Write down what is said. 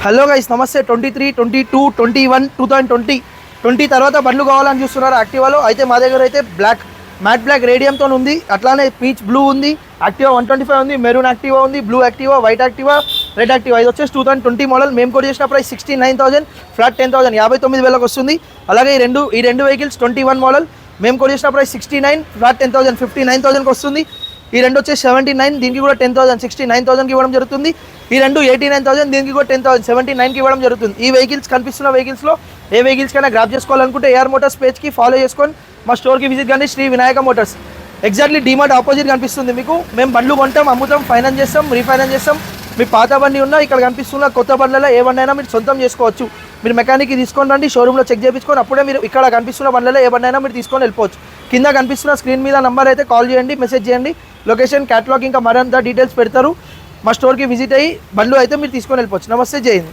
Hello guys నమస్తే 23, 22, 21, 2020 తర్వాత బండ్లు కావాలని చూస్తున్నారు యాక్టివాలో. అయితే మా దగ్గర అయితే మ్యాట్ బ్లాక్ రేడియంతో ఉంది, అట్లానే పీచ్ బ్లూ ఉంది, యాక్టివా 125 ఉంది, మెరూన్ యాక్టివా ఉంది, blue Activa, white Activa, red Activa. ఇది వచ్చేసి 2020 మోడల్. మేము కూడా చేసిన ప్రైస్ 69,000, ఫ్లాట్ 10,000, 59,000 వస్తుంది. అలాగే ఈ రెండు వెహికల్స్ 21 మోడల్. మేము కూడా చేసిన ప్రైస్ 69, ఫ్లాట్ 10,000, 59,000కి వస్తుంది. ఈ రెండు వచ్చేసి 79, దీనికి కూడా 10,000, 69,000కి ఇవ్వడం జరుగుతుంది. ఈ రెండు 89,000, దీనికి కూడా 10,000, 79కి ఇవ్వడం జరుగుతుంది. ఈ వెహికల్స్ కనిపిస్తున్న వెహికల్స్లో ఏ వెహికల్స్ కైనా గ్రాప్ చేసుకోవాలనుకుంటే ఏఆర్ మోటార్స్ పేజ్కి ఫాలో చేసుకొని మా స్టోర్కి విజిట్ కానీ. Shri Vinayaka motors exactly DMart opposite కనిపిస్తుంది మీకు. మేము బండ్లు కొంటాం, అమ్ముతాం, ఫైనాన్స్ చేస్తాం, రీఫైనాన్స్ చేస్తాం. మీ పాత బండి ఉన్నా ఇక్కడ కనిపిస్తున్న కొత్త బండ్లలో ఏ బండి అయినా మీరు సొంతం చేసుకోవచ్చు. మీరు మెకానిక్కి తీసుకొని రండి, షోరూంలో చెక్ చేయించుకొని అప్పుడే మీరు ఇక్కడ కనిపిస్తున్న బండ్లలో ఏ బండి అయినా మీరు తీసుకొని వెళ్ళిపోవచ్చు. కింద కనిపిస్తున్న స్క్రీన్ మీద నంబర్ అయితే కాల్ చేయండి, మెసేజ్ చేయండి. లొకేషన్, క్యాటలాగ్ ఇంకా మరింత డీటెయిల్స్ పెడతారు. మా స్టోర్కి విజిట్ అయ్యి బండ్లు అయితే మీరు తీసుకొని వెళ్ళిపోవచ్చు. నమస్తే, జై హింద్.